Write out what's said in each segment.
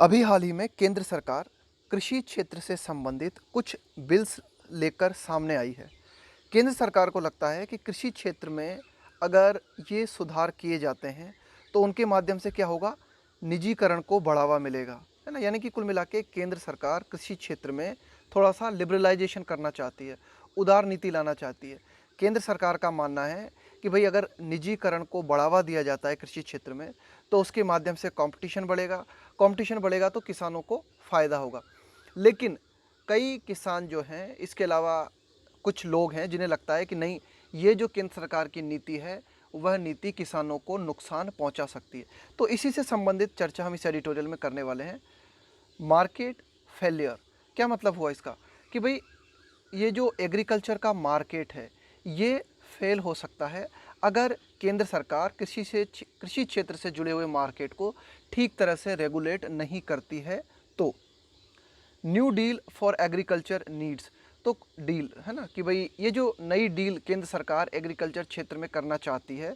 अभी हाल ही में केंद्र सरकार कृषि क्षेत्र से संबंधित कुछ बिल्स लेकर सामने आई है। केंद्र सरकार को लगता है कि कृषि क्षेत्र में अगर ये सुधार किए जाते हैं तो उनके माध्यम से क्या होगा, निजीकरण को बढ़ावा मिलेगा, है ना। यानी कि कुल मिला के केंद्र सरकार कृषि क्षेत्र में थोड़ा सा लिबरलाइजेशन करना चाहती है, उदार नीति लाना चाहती है। केंद्र सरकार का मानना है कि भाई अगर निजीकरण को बढ़ावा दिया जाता है कृषि क्षेत्र में तो उसके माध्यम से कंपटीशन बढ़ेगा, कंपटीशन बढ़ेगा तो किसानों को फ़ायदा होगा। लेकिन कई किसान जो हैं, इसके अलावा कुछ लोग हैं जिन्हें लगता है कि नहीं, ये जो केंद्र सरकार की नीति है वह नीति किसानों को नुकसान पहुंचा सकती है। तो इसी से संबंधित चर्चा हम इस एडिटोरियल में करने वाले हैं। मार्केट फेलियर, क्या मतलब हुआ इसका कि भाई ये जो एग्रीकल्चर का मार्केट है ये फेल हो सकता है अगर केंद्र सरकार कृषि क्षेत्र से जुड़े हुए मार्केट को ठीक तरह से रेगुलेट नहीं करती है। तो new deal for agriculture needs, तो डील है ना कि भाई ये जो नई डील केंद्र सरकार एग्रीकल्चर क्षेत्र में करना चाहती है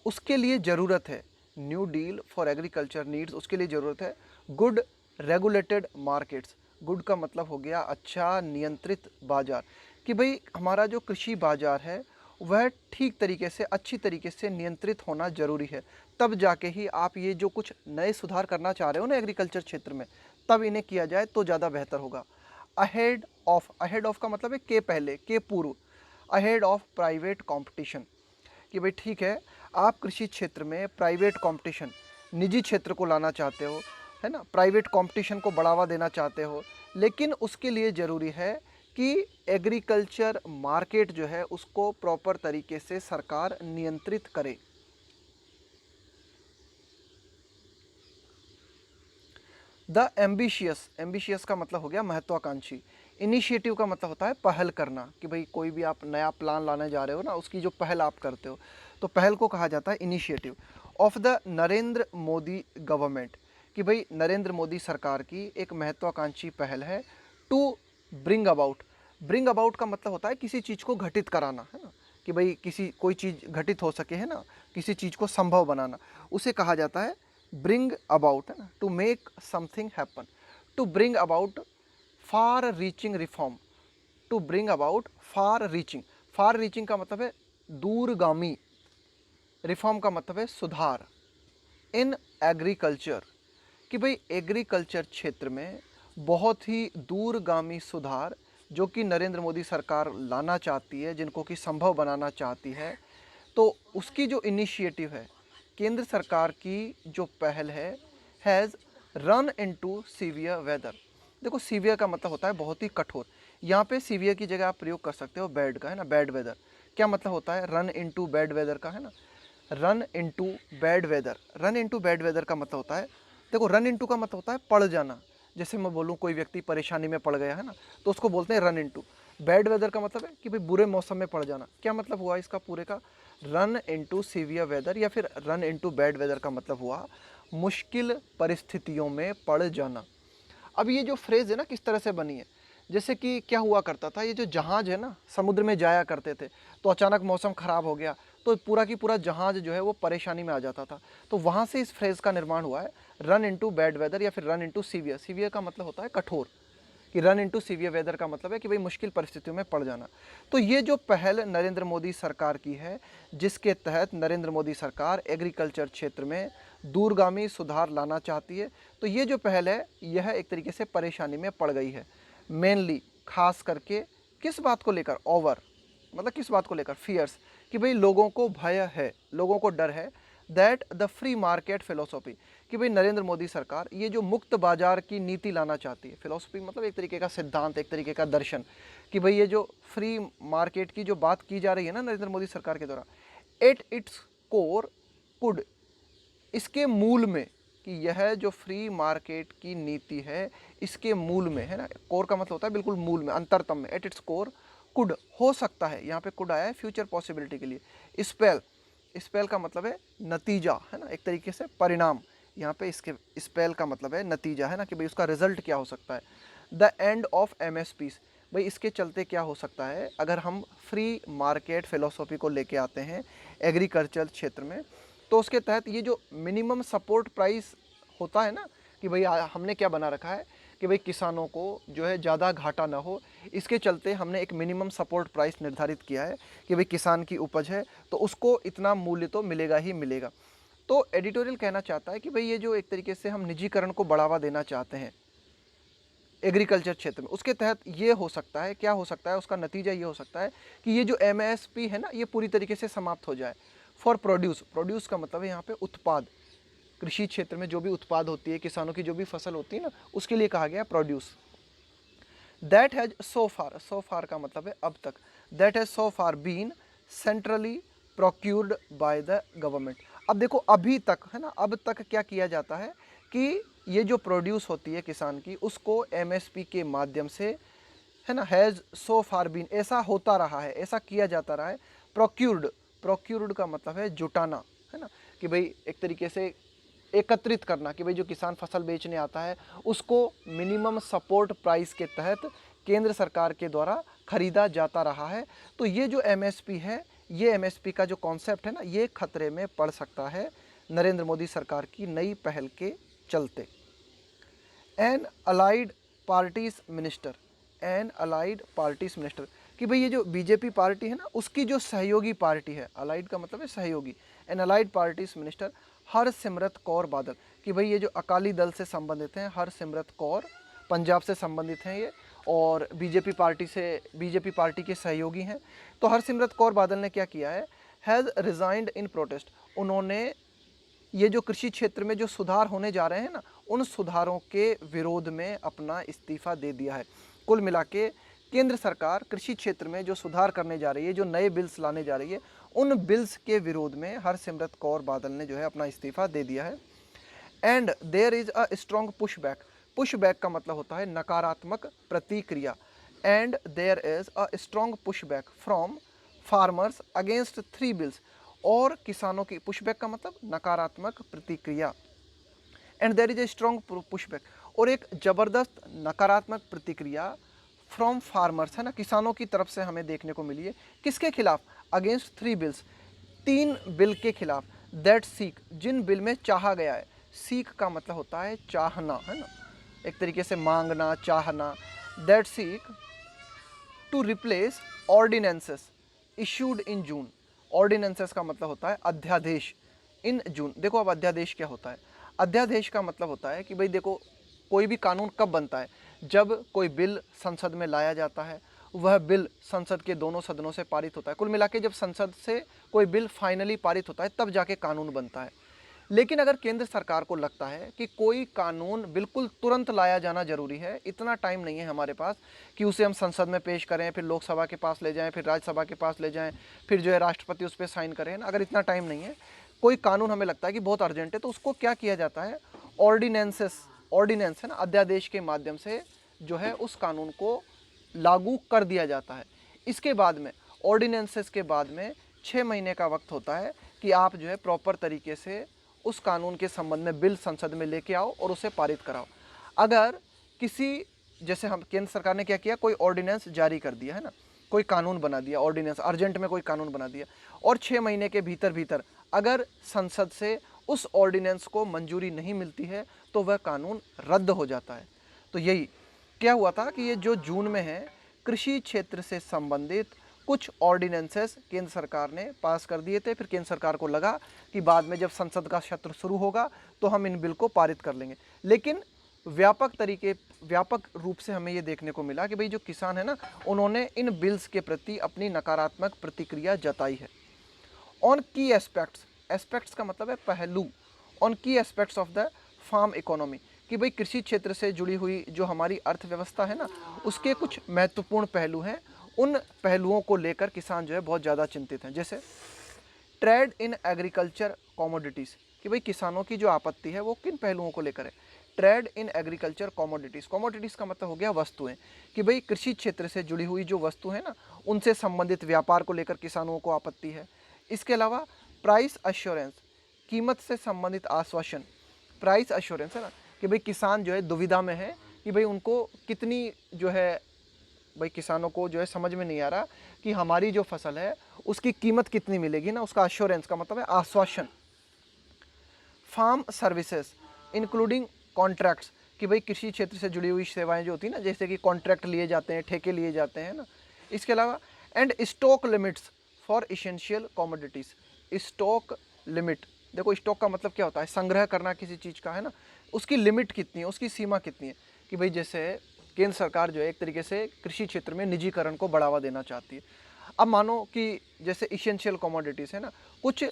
उसके लिए ज़रूरत है, new deal for agriculture needs, उसके लिए ज़रूरत है गुड रेगुलेटेड मार्केट्स। गुड का मतलब हो गया अच्छा, नियंत्रित बाज़ार, कि भाई हमारा जो कृषि बाज़ार है वह ठीक तरीके से, अच्छी तरीके से नियंत्रित होना ज़रूरी है। तब जाके ही आप ये जो कुछ नए सुधार करना चाह रहे हो ना एग्रीकल्चर क्षेत्र में, तब इन्हें किया जाए तो ज़्यादा बेहतर होगा। अहेड ऑफ का मतलब है के पहले, के पूर्व। अहेड ऑफ प्राइवेट कंपटीशन, कि भाई ठीक है, आप कृषि क्षेत्र में प्राइवेट कंपटीशन, निजी क्षेत्र को लाना चाहते हो, है ना, प्राइवेट कंपटीशन को बढ़ावा देना चाहते हो, लेकिन उसके लिए ज़रूरी है कि एग्रीकल्चर मार्केट जो है उसको प्रॉपर तरीके से सरकार नियंत्रित करे। द एम्बिशियस, एम्बिशियस का मतलब हो गया महत्वाकांक्षी। इनिशिएटिव का मतलब होता है पहल करना, कि भाई कोई भी आप नया प्लान लाने जा रहे हो ना, उसकी जो पहल आप करते हो तो पहल को कहा जाता है initiative. Of the Narendra Modi government, कि भाई नरेंद्र मोदी सरकार की एक महत्वाकांक्षी पहल है to bring about. Bring about का मतलब होता है किसी चीज़ को घटित कराना, है ना, कि भाई कोई चीज़ घटित हो सके, है ना, किसी चीज़ को संभव बनाना, उसे कहा जाता है ब्रिंग अबाउट, है ना, to make something happen, to bring about far reaching reform, to bring about far reaching. Far reaching का मतलब है दूरगामी, रिफॉर्म का मतलब है सुधार। इन एग्रीकल्चर, कि भाई एग्रीकल्चर क्षेत्र में बहुत ही दूरगामी सुधार जो कि नरेंद्र मोदी सरकार लाना चाहती है, जिनको कि संभव बनाना चाहती है, तो उसकी जो इनिशिएटिव है, केंद्र सरकार की जो पहल है, has run into severe weather. देखो सीवियर का मतलब होता है बहुत ही कठोर, यहाँ पे सीवियर की जगह आप प्रयोग कर सकते हो बैड का, है ना, बैड वेदर। क्या मतलब होता है रन इनटू बैड वेदर का, है ना, run into bad weather. Run into bad weather का मतलब होता है, देखो रन इनटू का मतलब होता है पड़ जाना। जैसे मैं बोलूँ कोई व्यक्ति परेशानी में पड़ गया है ना, तो उसको बोलते हैं रन इनटू। बैड वेदर का मतलब है कि भाई बुरे मौसम में पड़ जाना। क्या मतलब हुआ इसका पूरे का, रन इनटू सीवियर वेदर या फिर रन इनटू बैड वेदर का मतलब हुआ मुश्किल परिस्थितियों में पड़ जाना। अब ये जो फ्रेज़ है ना किस तरह से बनी है, जैसे कि क्या हुआ करता था, ये जो जहाज़ है ना समुद्र में जाया करते थे, तो अचानक मौसम ख़राब हो गया तो पूरा की पूरा जहाज़ जो है वो परेशानी में आ जाता था। तो वहाँ से इस फ्रेज़ का निर्माण हुआ है, रन इनटू बैड वेदर या फिर रन इनटू सीवियर। सीवियर का मतलब होता है कठोर, कि रन इनटू सीवियर वेदर का मतलब है कि भाई मुश्किल परिस्थितियों में पड़ जाना। तो ये जो पहल नरेंद्र मोदी सरकार की है, जिसके तहत नरेंद्र मोदी सरकार एग्रीकल्चर क्षेत्र में दूरगामी सुधार लाना चाहती है, तो ये जो पहल है यह एक तरीके से परेशानी में पड़ गई है। मेनली खास करके किस बात को लेकर, ओवर मतलब किस बात को लेकर, फियर्स, कि भाई लोगों को भय है, लोगों को डर है, that the free market philosophy, कि भाई नरेंद्र मोदी सरकार ये जो मुक्त बाजार की नीति लाना चाहती है। फिलोसफी मतलब एक तरीके का सिद्धांत, एक तरीके का दर्शन, कि भाई ये जो फ्री मार्केट की जो बात की जा रही है ना नरेंद्र मोदी सरकार के द्वारा, एट इट्स कोर कुड, इसके मूल में, कि यह जो फ्री मार्केट की नीति है इसके मूल में, है ना, कोर का मतलब होता है बिल्कुल मूल में, अंतरतम में, एट इट्स कोर कुड, हो सकता है, यहाँ पे कुड आया है फ्यूचर पॉसिबिलिटी के लिए। स्पेल, स्पेल का मतलब है नतीजा, है ना, एक तरीके से परिणाम। यहाँ पे इसके स्पेल का मतलब है नतीजा, है ना, कि भाई उसका रिजल्ट क्या हो सकता है। द एंड ऑफ एमएसपीज, भाई इसके चलते क्या हो सकता है अगर हम फ्री मार्केट फिलोसॉफी को लेके आते हैं एग्रीकल्चर क्षेत्र में, तो उसके तहत ये जो मिनिमम सपोर्ट प्राइस होता है ना, कि भाई हमने क्या बना रखा है कि भाई किसानों को जो है ज़्यादा घाटा ना हो, इसके चलते हमने एक मिनिमम सपोर्ट प्राइस निर्धारित किया है कि भाई किसान की उपज है तो उसको इतना मूल्य तो मिलेगा ही मिलेगा। तो एडिटोरियल कहना चाहता है कि भाई ये जो एक तरीके से हम निजीकरण को बढ़ावा देना चाहते हैं एग्रीकल्चर क्षेत्र में, उसके तहत ये हो सकता है, क्या हो सकता है, उसका नतीजा ये हो सकता है कि ये जो एमएसपी है ना, ये पूरी तरीके से समाप्त हो जाए। फॉर प्रोड्यूस, प्रोड्यूस का मतलब है यहाँ पे उत्पाद, कृषि क्षेत्र में जो भी उत्पाद होती है, किसानों की जो भी फसल होती है ना, उसके लिए कहा गया produce. That has so far, so far का मतलब है अब तक, that has so far been centrally procured by the government. अब देखो अभी तक है ना, अब तक क्या किया जाता है कि ये जो प्रोड्यूस होती है किसान की, उसको एमएसपी के माध्यम से है ना, हैज़ सो फार बीन, ऐसा होता रहा है, ऐसा किया जाता रहा है। प्रोक्यूर्ड, प्रोक्यूर्ड का मतलब है जुटाना, है ना, कि भाई एक तरीके से एकत्रित करना, कि भाई जो किसान फसल बेचने आता है उसको मिनिमम सपोर्ट प्राइस के तहत केंद्र सरकार के द्वारा खरीदा जाता रहा है। तो ये जो एमएसपी है, ये एमएसपी का जो कॉन्सेप्ट है ना, ये खतरे में पड़ सकता है नरेंद्र मोदी सरकार की नई पहल के चलते। An allied parties minister, an allied parties minister, कि भाई ये जो बीजेपी पार्टी है ना, उसकी जो सहयोगी पार्टी है, अलाइड का मतलब है सहयोगी, an allied parties minister Harsimrat Kaur Badal, कि भाई ये जो अकाली दल से संबंधित हैं, हरसिमरत कौर पंजाब से संबंधित हैं ये, और बीजेपी पार्टी के सहयोगी हैं। तो हरसिमरत कौर बादल ने क्या किया है, हैज़ रिजाइंड इन प्रोटेस्ट, उन्होंने ये जो कृषि क्षेत्र में जो सुधार होने जा रहे हैं ना, उन सुधारों के विरोध में अपना इस्तीफा दे दिया है। कुल मिला के केंद्र सरकार कृषि क्षेत्र में जो सुधार करने जा रही है, जो नए बिल्स लाने जा रही है, उन बिल्स के विरोध में हरसिमरत कौर बादल ने जो है अपना इस्तीफा दे दिया है। And there is a strong pushback, pushback का मतलब होता है नकारात्मक प्रतिक्रिया। And there is a strong pushback from farmers against 3 bills, और किसानों की, पुशबैक का मतलब नकारात्मक प्रतिक्रिया, and there is a strong pushback, और एक ज़बरदस्त नकारात्मक प्रतिक्रिया फ्रॉम फार्मर्स, है ना, किसानों की तरफ से हमें देखने को मिली है। किसके खिलाफ, अगेंस्ट 3 बिल्स, 3 बिल के खिलाफ, दैट सीक, जिन बिल में चाहा गया है, सीक का मतलब होता है चाहना, है ना, एक तरीके से मांगना, चाहना, that seek to replace ordinances issued in June, ordinances का मतलब होता है अध्यादेश, इन जून। देखो अब अध्यादेश क्या होता है, अध्यादेश का मतलब होता है कि भाई देखो कोई भी कानून कब बनता है, जब कोई बिल संसद में लाया जाता है, वह बिल संसद के दोनों सदनों से पारित होता है, कुल मिला के जब संसद से कोई बिल फाइनली पारित होता है तब जाके कानून बनता है। लेकिन अगर केंद्र सरकार को लगता है कि कोई कानून बिल्कुल तुरंत लाया जाना जरूरी है, इतना टाइम नहीं है हमारे पास कि उसे हम संसद में पेश करें, फिर लोकसभा के पास ले जाएं, फिर राज्यसभा के पास ले जाएं, फिर जो है राष्ट्रपति उस पर साइन करें ना, अगर इतना टाइम नहीं है, कोई कानून हमें लगता है कि बहुत अर्जेंट है, तो उसको क्या किया जाता है, ऑर्डिनेंस है ना, अध्यादेश के माध्यम से जो है उस कानून को लागू कर दिया जाता है। इसके बाद में, ऑर्डिनेंसेस के बाद में 6 महीने का वक्त होता है कि आप जो है प्रॉपर तरीके से उस कानून के संबंध में बिल संसद में लेके आओ और उसे पारित कराओ। अगर किसी, जैसे हम केंद्र सरकार ने क्या किया, कोई ऑर्डिनेंस जारी कर दिया है ना, कोई कानून बना दिया, ऑर्डिनेंस अर्जेंट में कोई कानून बना दिया, और 6 महीने के भीतर भीतर अगर संसद से उस ऑर्डिनेंस को मंजूरी नहीं मिलती है तो वह कानून रद्द हो जाता है। तो यही क्या हुआ था कि ये जो जून में है, कृषि क्षेत्र से संबंधित कुछ ऑर्डिनेंसेस केंद्र सरकार ने पास कर दिए थे। फिर केंद्र सरकार को लगा कि बाद में जब संसद का सत्र शुरू होगा तो हम इन बिल को पारित कर लेंगे। लेकिन व्यापक रूप से हमें ये देखने को मिला कि भाई जो किसान है ना, उन्होंने इन बिल्स के प्रति अपनी नकारात्मक प्रतिक्रिया जताई है। ऑन की एस्पेक्ट्स, एस्पेक्ट्स का मतलब है पहलू, on key aspects of the farm economy, कि भाई कृषि क्षेत्र से जुड़ी हुई जो हमारी अर्थव्यवस्था है ना, उसके कुछ महत्वपूर्ण पहलू हैं, उन पहलुओं को लेकर किसान जो है बहुत ज़्यादा चिंतित हैं। जैसे ट्रेड इन एग्रीकल्चर कॉमोडिटीज़, कि भाई किसानों की जो आपत्ति है वो किन पहलुओं को लेकर है, trade in agriculture commodities, commodities का मतलब हो गया वस्तुएं, कि भाई कृषि क्षेत्र से जुड़ी हुई जो वस्तु है ना, उनसे संबंधित व्यापार को लेकर किसानों को आपत्ति है। इसके अलावा प्राइस अश्योरेंस, कीमत से संबंधित आश्वासन, प्राइस अश्योरेंस है ना, कि भाई किसान जो है दुविधा में है कि भाई उनको कितनी जो है, भाई किसानों को जो है समझ में नहीं आ रहा कि हमारी जो फसल है उसकी कीमत कितनी मिलेगी ना, उसका अश्योरेंस का मतलब है आश्वासन। फार्म सर्विसेज इंक्लूडिंग कॉन्ट्रैक्ट्स, कि भाई कृषि क्षेत्र से जुड़ी हुई सेवाएं जो होती है ना, जैसे कि कॉन्ट्रैक्ट लिए जाते हैं, ठेके लिए जाते हैं ना। इसके अलावा and stock limits for essential commodities. Stock limit, देखो स्टॉक का मतलब क्या होता है, संग्रह करना किसी चीज़ का, है ना। उसकी लिमिट कितनी है, उसकी सीमा कितनी है, कि भाई जैसे केंद्र सरकार जो है एक तरीके से कृषि क्षेत्र में निजीकरण को बढ़ावा देना चाहती है। अब मानो कि जैसे इसेंशियल कमोडिटीज़ है ना, कुछ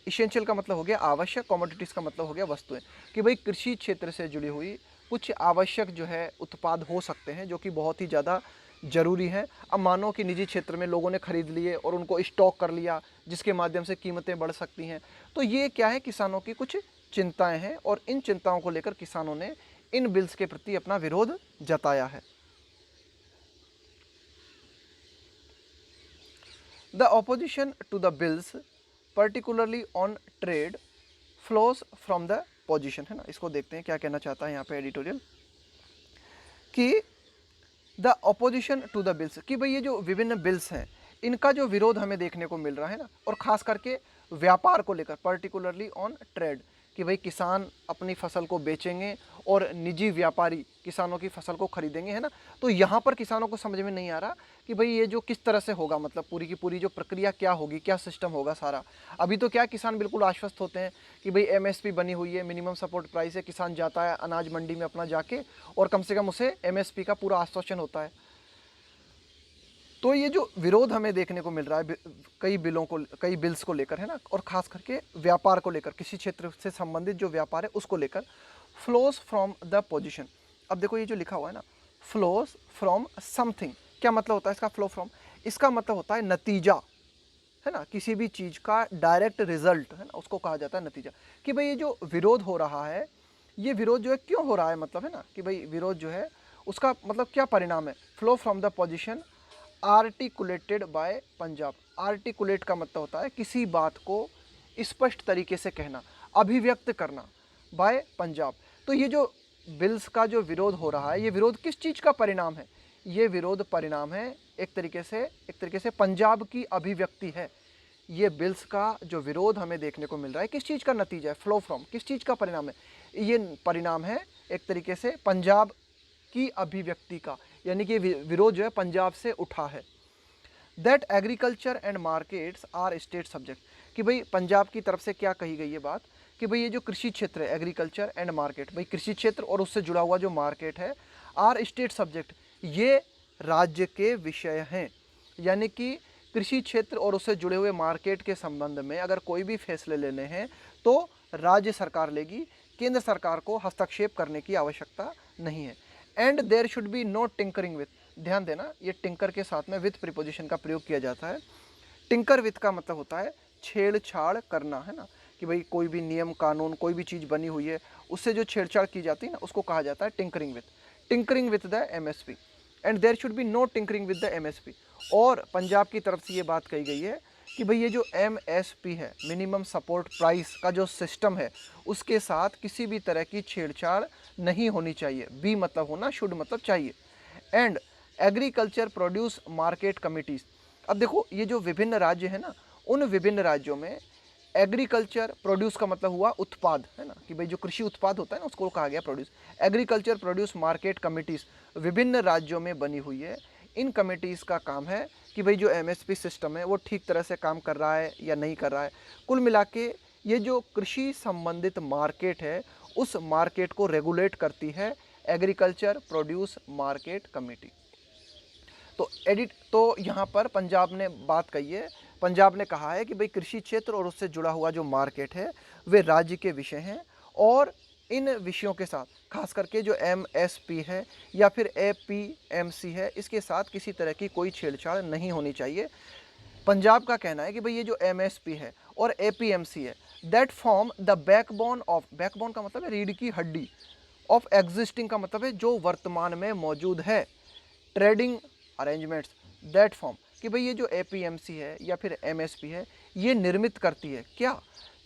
इसेंशियल का मतलब हो गया आवश्यक, कमोडिटीज़ का मतलब हो गया वस्तुएं, कि भाई कृषि क्षेत्र से जुड़ी हुई कुछ आवश्यक जो है उत्पाद हो सकते हैं जो कि बहुत ही ज़्यादा ज़रूरी है। अब मानो कि निजी क्षेत्र में लोगों ने खरीद लिए और उनको स्टॉक कर लिया, जिसके माध्यम से कीमतें बढ़ सकती हैं। तो ये क्या है, किसानों की कुछ चिंताएं हैं और इन चिंताओं को लेकर किसानों ने इन बिल्स के प्रति अपना विरोध जताया है। The opposition to the bills particularly on trade flows from the position, है ना। इसको देखते हैं क्या कहना चाहता है यहाँ पे एडिटोरियल, कि the opposition to the bills, कि भाई ये जो विभिन्न बिल्स हैं इनका जो विरोध हमें देखने को मिल रहा है ना, और ख़ास करके व्यापार को लेकर, पर्टिकुलरली ऑन ट्रेड, कि भाई किसान अपनी फसल को बेचेंगे और निजी व्यापारी किसानों की फसल को खरीदेंगे, है ना। तो यहाँ पर किसानों को समझ में नहीं आ रहा कि भाई ये जो किस तरह से होगा, मतलब पूरी की पूरी जो प्रक्रिया क्या होगी, क्या सिस्टम होगा सारा। अभी तो क्या किसान बिल्कुल आश्वस्त होते हैं कि भाई एमएसपी बनी हुई है, मिनिमम सपोर्ट प्राइस है, किसान जाता है अनाज मंडी में अपना जाके और कम से कम उसे एमएसपी का पूरा आश्वासन होता है। तो ये जो विरोध हमें देखने को मिल रहा है कई बिल्स को लेकर, है ना, और ख़ास करके व्यापार को लेकर, किसी क्षेत्र से संबंधित जो व्यापार है उसको लेकर, फ्लोज फ्रॉम द पोजीशन। अब देखो ये जो लिखा हुआ है ना, फ्लोज फ्रॉम समथिंग, क्या मतलब होता है इसका फ्लो फ्रॉम, इसका मतलब होता है नतीजा, है ना, किसी भी चीज़ का डायरेक्ट रिजल्ट, है ना, उसको कहा जाता है नतीजा। कि भाई ये जो विरोध हो रहा है, ये विरोध जो है क्यों हो रहा है, मतलब, है ना, कि भाई विरोध जो है उसका मतलब क्या परिणाम है। Flow from the position articulated by Punjab. Articulate का मतलब होता है किसी बात को स्पष्ट तरीके से कहना, अभिव्यक्त करना, बाय पंजाब। तो ये जो बिल्स का जो विरोध हो रहा है, ये विरोध किस चीज़ का परिणाम है, ये विरोध परिणाम है एक तरीके से पंजाब की अभिव्यक्ति है। ये बिल्स का जो विरोध हमें देखने को मिल रहा है किस चीज़ का नतीजा है, फ्लो फ्रॉम, किस चीज़ का परिणाम है, ये परिणाम है एक तरीके से पंजाब की अभिव्यक्ति का, यानी कि विरोध जो है पंजाब से उठा है। That agriculture and markets are state subject, कि भाई पंजाब की तरफ से क्या कही गई है बात, कि भाई ये जो कृषि क्षेत्र है, एग्रीकल्चर एंड मार्केट, भाई कृषि क्षेत्र और उससे जुड़ा हुआ जो मार्केट है, आर स्टेट सब्जेक्ट, ये राज्य के विषय हैं। यानी कि कृषि क्षेत्र और उससे जुड़े हुए मार्केट के संबंध में अगर कोई भी फैसले लेने हैं तो राज्य सरकार लेगी, केंद्र सरकार को हस्तक्षेप करने की आवश्यकता नहीं है। And there should be no tinkering with, ध्यान देना ये टिंकर के साथ में विथ प्रीपोजिशन का प्रयोग किया जाता है। टिंकर विथ का मतलब होता है छेड़छाड़ करना, है ना, कि भाई कोई भी नियम कानून कोई भी चीज़ बनी हुई है उससे जो छेड़छाड़ की जाती है ना उसको कहा जाता है tinkering with the MSP. And there should be no tinkering with the MSP. और पंजाब की तरफ से ये बात कही गई है कि भाई ये जो एमएसपी है, मिनिमम सपोर्ट प्राइस का जो सिस्टम है, उसके साथ किसी भी तरह की छेड़छाड़ नहीं होनी चाहिए। बी मतलब होना, शुड मतलब चाहिए। And agriculture produce market committees, अब देखो ये जो विभिन्न राज्य है ना, उन विभिन्न राज्यों में एग्रीकल्चर प्रोड्यूस का मतलब हुआ उत्पाद, है ना, कि भाई जो कृषि उत्पाद होता है ना उसको कहा गया produce. Agriculture produce market committees विभिन्न राज्यों में बनी हुई है। इन कमिटीज़ का काम है कि भाई जो एमएसपी सिस्टम है वो ठीक तरह से काम कर रहा है या नहीं कर रहा है। कुल मिला के ये जो कृषि संबंधित मार्केट है उस मार्केट को रेगुलेट करती है एग्रीकल्चर प्रोड्यूस मार्केट कमेटी। तो यहाँ पर पंजाब ने बात कही है, पंजाब ने कहा है कि भाई कृषि क्षेत्र और उससे जुड़ा हुआ जो मार्केट है वे राज्य के विषय हैं और इन विषयों के साथ खास करके जो एमएसपी है या फिर एपीएमसी है इसके साथ किसी तरह की कोई छेड़छाड़ नहीं होनी चाहिए। पंजाब का कहना है कि भाई ये जो एमएसपी है और एपीएमसी है that form the backbone of, backbone का मतलब है रीढ़ की हड्डी, ऑफ एग्जिस्टिंग का मतलब है जो वर्तमान में मौजूद है, ट्रेडिंग अरेंजमेंट्स दैट फॉर्म, कि भाई ये जो एपीएमसी है या फिर एमएसपी है ये निर्मित करती है क्या,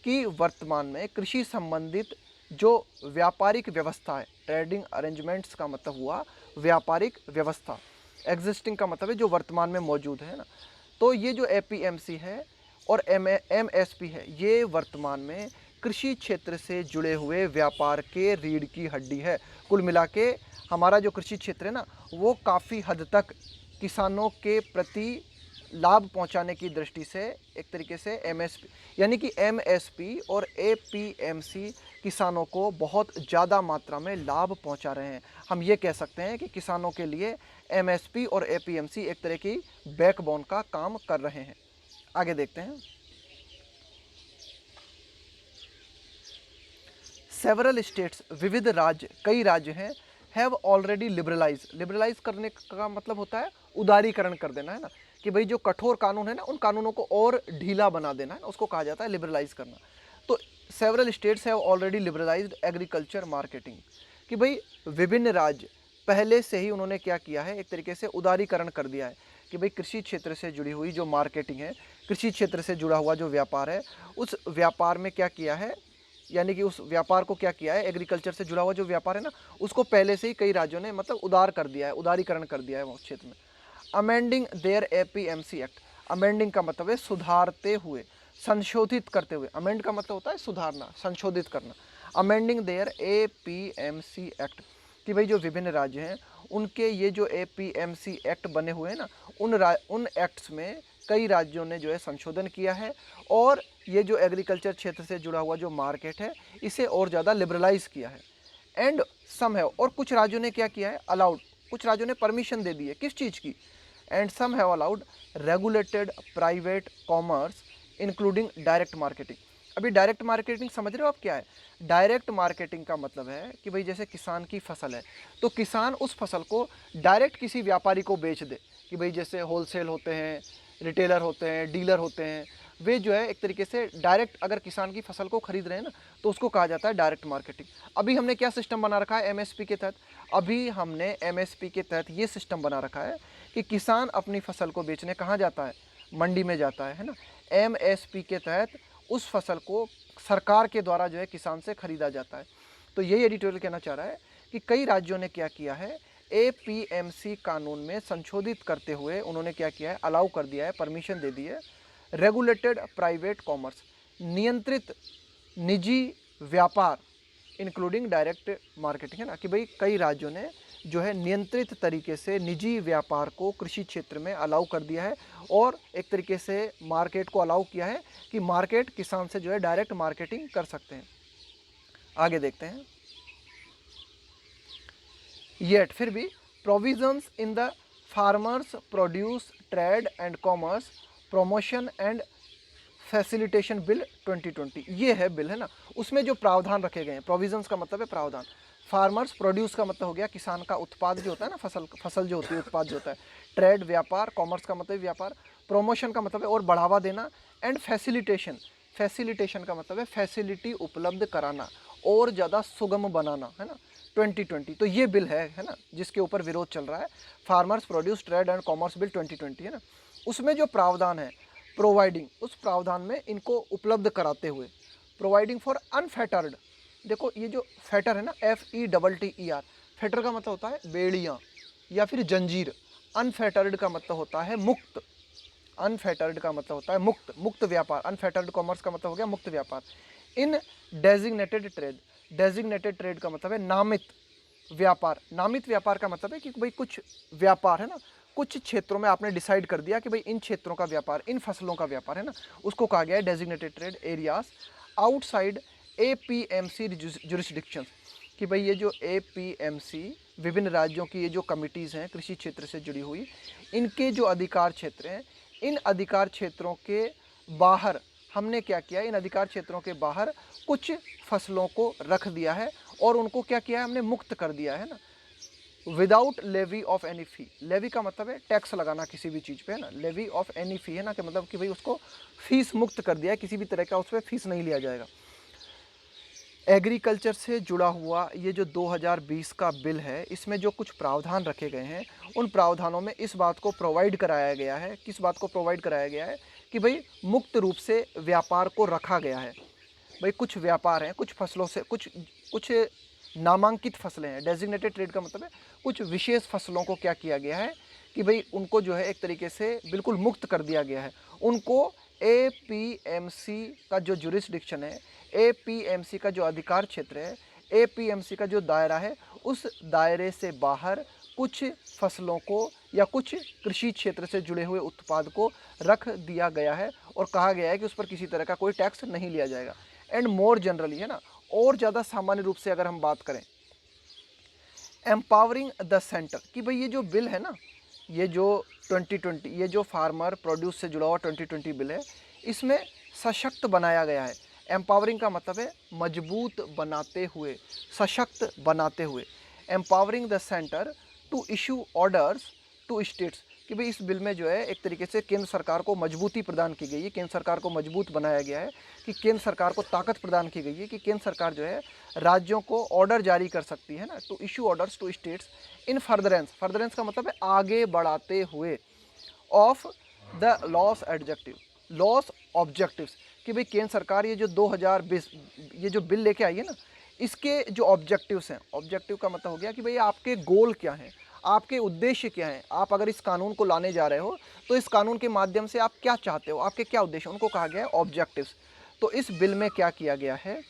कि वर्तमान में कृषि संबंधित जो व्यापारिक व्यवस्था है, ट्रेडिंग अरेंजमेंट्स का मतलब हुआ व्यापारिक व्यवस्था, एग्जिस्टिंग का मतलब है जो वर्तमान में मौजूद है ना। तो ये जो एपीएमसी है और एमएसपी है ये वर्तमान में कृषि क्षेत्र से जुड़े हुए व्यापार के रीढ़ की हड्डी है। कुल मिला के हमारा जो कृषि क्षेत्र है ना, वो काफ़ी हद तक किसानों के प्रति लाभ पहुंचाने की दृष्टि से एक तरीके से एमएसपी, यानी कि एमएसपी और एपीएमसी किसानों को बहुत ज़्यादा मात्रा में लाभ पहुंचा रहे हैं। हम ये कह सकते हैं कि किसानों के लिए एमएसपी और एपीएमसी एक तरह की बैकबोन का काम कर रहे हैं। आगे देखते हैं। सेवरल स्टेट्स, विविध राज्य, कई राज्य हैं, हैव ऑलरेडी लिबरलाइज करने का मतलब होता है उदारीकरण कर देना, है ना, कि भाई जो कठोर कानून है ना, उन कानूनों को और ढीला बना देना है ना, उसको कहा जाता है लिबरलाइज करना। तो several states have already liberalised agriculture marketing, कि भाई विभिन्न राज्य पहले से ही उन्होंने क्या किया है, एक तरीके से उदारीकरण कर दिया है कि भाई कृषि क्षेत्र से जुड़ी हुई जो मार्केटिंग है, कृषि क्षेत्र से जुड़ा हुआ जो व्यापार है, उस व्यापार में क्या किया है, यानी कि उस व्यापार को क्या किया है, एग्रीकल्चर से जुड़ा हुआ जो व्यापार है ना, उसको पहले से ही कई राज्यों ने मतलब उदार कर दिया है, उदारीकरण कर दिया है उस क्षेत्र में। Amending their APMC act, amending का मतलब है सुधारते हुए, संशोधित करते हुए। अमेंड का मतलब होता है सुधारना, संशोधित करना। अमेंडिंग देयर एपीएमसी एक्ट, कि भाई जो विभिन्न राज्य हैं उनके ये जो एपीएमसी एक्ट बने हुए हैं ना, उन एक्ट्स में कई राज्यों ने जो है संशोधन किया है और ये जो एग्रीकल्चर क्षेत्र से जुड़ा हुआ जो मार्केट है इसे और ज़्यादा लिबरलाइज किया है। एंड सम है, और कुछ राज्यों ने क्या किया है, अलाउड, कुछ राज्यों ने परमिशन दे दी है, किस चीज़ की, and some have allowed regulated private commerce including direct marketing. अभी डायरेक्ट मार्केटिंग समझ रहे हो आप क्या है? डायरेक्ट मार्केटिंग का मतलब है कि भाई जैसे किसान की फसल है तो किसान उस फसल को डायरेक्ट किसी व्यापारी को बेच दे, कि भाई जैसे होलसेल होते हैं, रिटेलर होते हैं, डीलर होते हैं, वे जो है एक तरीके से डायरेक्ट अगर किसान की फसल को खरीद रहे हैं ना, तो उसको कहा जाता है डायरेक्ट मार्केटिंग। अभी हमने क्या सिस्टम बना रखा है एमएसपी के तहत? अभी हमने एमएसपी के तहत ये सिस्टम बना रखा है कि किसान अपनी फसल को बेचने कहाँ जाता है, मंडी में जाता है ना। एमएसपी के तहत उस फसल को सरकार के द्वारा जो है किसान से खरीदा जाता है। तो यही एडिटोरियल कहना चाह रहा है कि कई राज्यों ने क्या किया है, एपीएमसी कानून में संशोधित करते हुए उन्होंने क्या किया है, अलाउ कर दिया है, परमिशन दे दी है, रेगुलेटेड प्राइवेट कॉमर्स, नियंत्रित निजी व्यापार, इंक्लूडिंग डायरेक्ट मार्केटिंग, है ना, कि भाई कई राज्यों ने जो है नियंत्रित तरीके से निजी व्यापार को कृषि क्षेत्र में अलाउ कर दिया है और एक तरीके से मार्केट को अलाउ किया है कि मार्केट किसान से जो है डायरेक्ट मार्केटिंग कर सकते हैं। आगे देखते हैं। येट फिर भी provisions in the farmers produce trade and commerce promotion and facilitation bill 2020, ये है बिल, है ना, उसमें जो प्रावधान रखे गए हैं, प्रोविजंस का मतलब है प्रावधान, फार्मर्स प्रोड्यूस का मतलब हो गया किसान का उत्पाद जो होता है ना, फसल जो होती है, उत्पाद जो होता है, ट्रेड व्यापार, कॉमर्स का मतलब व्यापार, प्रमोशन का मतलब है और बढ़ावा देना, एंड फैसिलिटेशन का मतलब है फैसिलिटी उपलब्ध कराना और ज़्यादा सुगम बनाना, है ना, 2020। तो ये बिल है ना, जिसके ऊपर विरोध चल रहा है, farmers produce trade and commerce bill 2020, है ना। उसमें जो प्रावधान है प्रोवाइडिंग, उस प्रावधान में इनको उपलब्ध कराते हुए, प्रोवाइडिंग फॉर अनफेटर्ड, देखो ये जो फेटर है ना, FETTER, फेटर का मतलब होता है बेड़ियाँ या फिर जंजीर, अनफेटर्ड का मतलब होता है मुक्त, अनफेटर्ड का मतलब होता है मुक्त, मुक्त व्यापार, अनफेटर्ड कॉमर्स का मतलब हो गया मुक्त व्यापार। इन डेजिग्नेटेड ट्रेड का मतलब है नामित व्यापार, नामित व्यापार का मतलब है कि भाई कुछ व्यापार है ना, कुछ क्षेत्रों में आपने डिसाइड कर दिया कि भाई इन क्षेत्रों का व्यापार, इन फसलों का व्यापार है ना, उसको कहा गया है designated trade areas outside APMC jurisdiction, कि भाई ये जो एपीएमसी विभिन्न राज्यों की ये जो कमिटीज़ हैं कृषि क्षेत्र से जुड़ी हुई, इनके जो अधिकार क्षेत्र हैं, इन अधिकार क्षेत्रों के बाहर हमने क्या किया, इन अधिकार क्षेत्रों के बाहर कुछ फसलों को रख दिया है और उनको क्या किया है, हमने मुक्त कर दिया है ना, without levy of any fee. Levy का मतलब है टैक्स लगाना किसी भी चीज़ पे, है ना, लेवी ऑफ एनी फी, है ना, कि मतलब कि भाई उसको फीस मुक्त कर दिया है, किसी भी तरह का उस पर फीस नहीं लिया जाएगा। एग्रीकल्चर से जुड़ा हुआ ये जो 2020 का बिल है, इसमें जो कुछ प्रावधान रखे गए हैं, उन प्रावधानों में इस बात को प्रोवाइड कराया गया है, किस बात को प्रोवाइड कराया गया है, कि भाई मुक्त रूप से व्यापार को रखा गया है। भाई कुछ व्यापार हैं, कुछ फसलों से, कुछ नामांकित फसलें हैं, डेजिग्नेटेड ट्रेड का मतलब है कुछ विशेष फसलों को क्या किया गया है कि भाई उनको जो है एक तरीके से बिल्कुल मुक्त कर दिया गया है। उनको एपीएमसी का जो जुरिस्डिक्शन है, एपीएमसी का जो अधिकार क्षेत्र है, एपीएमसी का जो दायरा है, उस दायरे से बाहर कुछ फसलों को या कुछ कृषि क्षेत्र से जुड़े हुए उत्पाद को रख दिया गया है और कहा गया है कि उस पर किसी तरह का कोई टैक्स नहीं लिया जाएगा। एंड मोर जनरली, है ना, और ज़्यादा सामान्य रूप से अगर हम बात करें, एम्पावरिंग द सेंटर, कि भाई ये जो बिल है ना, ये जो 2020, ये जो फार्मर प्रोड्यूस से जुड़ा हुआ 2020 बिल है, इसमें सशक्त बनाया गया है। एम्पावरिंग का मतलब है मजबूत बनाते हुए, सशक्त बनाते हुए। Empowering the centre to issue orders to states, कि भाई इस बिल में जो है एक तरीके से केंद्र सरकार को मजबूती प्रदान की गई है, केंद्र सरकार को मजबूत बनाया गया है, कि केंद्र सरकार को ताकत प्रदान की गई है कि केंद्र सरकार जो है राज्यों को ऑर्डर जारी कर सकती है ना, to issue orders to states in furtherance, furtherance का मतलब है आगे बढ़ाते हुए, of the law's adjective, law's objectives, कि भाई केंद्र सरकार ये जो 2020 ये जो बिल लेके आई है ना, इसके जो ऑब्जेक्टिव्स हैं, ऑब्जेक्टिव का मतलब हो गया कि भाई आपके गोल क्या हैं, आपके उद्देश्य क्या हैं, आप अगर इस कानून को लाने जा रहे हो तो इस कानून के माध्यम से आप क्या चाहते हो, आपके क्या उद्देश्य, उनको कहा गया है ऑब्जेक्टिव्स। तो इस बिल में क्या किया गया है,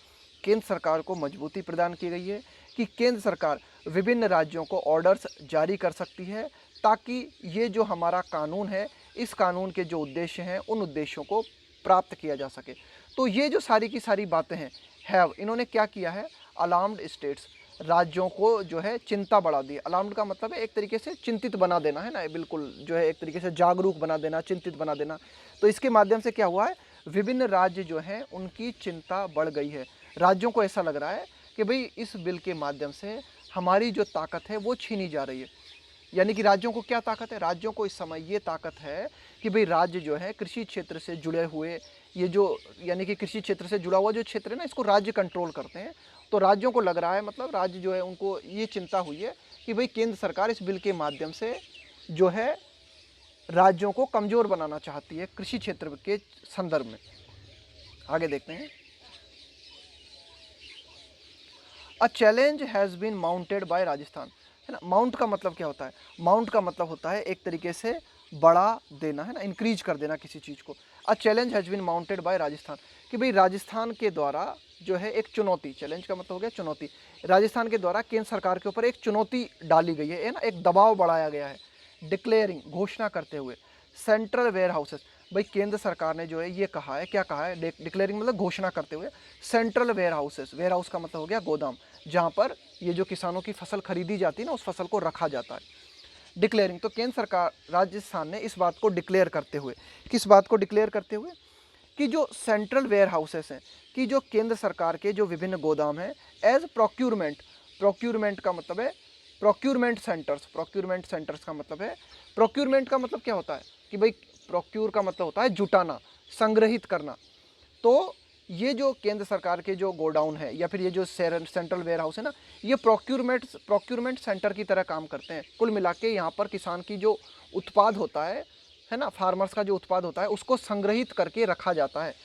केंद्र सरकार को मजबूती प्रदान की गई है कि केंद्र सरकार विभिन्न राज्यों को ऑर्डर्स जारी कर सकती है ताकि ये जो हमारा कानून है, इस कानून के जो उद्देश्य हैं उन उद्देश्यों को प्राप्त किया जा सके। तो ये जो सारी की सारी बातें हैं, हैव, इन्होंने क्या किया है, अलार्म्ड स्टेट्स, राज्यों को जो है चिंता बढ़ा दी। अलार्म्ड का मतलब है एक तरीके से चिंतित बना देना, है ना, बिल्कुल जो है एक तरीके से जागरूक बना देना, चिंतित बना देना। तो इसके माध्यम से क्या हुआ है, विभिन्न राज्य जो हैं उनकी चिंता बढ़ गई है। राज्यों को ऐसा लग रहा है कि भाई इस बिल के माध्यम से हमारी जो ताकत है वो छीनी जा रही है। यानी कि राज्यों को क्या ताकत है, राज्यों को इस समय ये ताकत है कि भाई राज्य जो है कृषि क्षेत्र से जुड़े हुए, ये जो यानी कि कृषि क्षेत्र से जुड़ा हुआ जो क्षेत्र है ना, इसको राज्य कंट्रोल करते हैं। तो राज्यों को लग रहा है, मतलब राज्य जो है उनको ये चिंता हुई है कि भाई केंद्र सरकार इस बिल के माध्यम से जो है राज्यों को कमज़ोर बनाना चाहती है कृषि क्षेत्र के संदर्भ में। आगे देखते हैं। A challenge has been mounted by Rajasthan, है ना। माउंट का मतलब क्या होता है, माउंट का मतलब होता है एक तरीके से बढ़ा देना, है ना, इंक्रीज कर देना किसी चीज़ को। A challenge has been mounted by Rajasthan, कि भाई राजस्थान के द्वारा जो है एक चुनौती, चैलेंज का मतलब हो गया चुनौती, राजस्थान के द्वारा केंद्र सरकार के ऊपर एक चुनौती डाली गई है ना, एक दबाव बढ़ाया गया है। डिक्लेयरिंग, घोषणा करते हुए, सेंट्रल वेयर हाउसेस, भाई केंद्र सरकार ने जो है ये कहा है, क्या कहा है, डिक्लेयरिंग मतलब घोषणा करते हुए, central warehouses, warehouse का मतलब हो गया गोदाम, जहाँ पर ये जो किसानों की फसल खरीदी जाती है ना, उस फसल को रखा जाता है। डिक्लेयरिंग, तो केंद्र सरकार, राजस्थान ने इस बात को डिक्लेयर करते हुए, किस बात को डिक्लेयर करते हुए, कि जो सेंट्रल वेयर हाउसेस हैं, कि जो केंद्र सरकार के जो विभिन्न गोदाम हैं, एज प्रोक्यूरमेंट, प्रोक्यूरमेंट का मतलब है प्रोक्यूरमेंट सेंटर्स, प्रोक्यूरमेंट सेंटर्स का मतलब है, प्रोक्यूरमेंट का मतलब क्या होता है कि भाई प्रोक्यूर का मतलब होता है जुटाना, संग्रहित करना। तो ये जो केंद्र सरकार के जो गोडाउन है या फिर ये जो सेंट्रल वेयर हाउस है ना, ये प्रोक्यूरमेंट सेंटर की तरह काम करते हैं। कुल मिला के यहाँ पर किसान की जो उत्पाद होता है ना, फार्मर्स का जो उत्पाद होता है उसको संग्रहित करके रखा जाता है।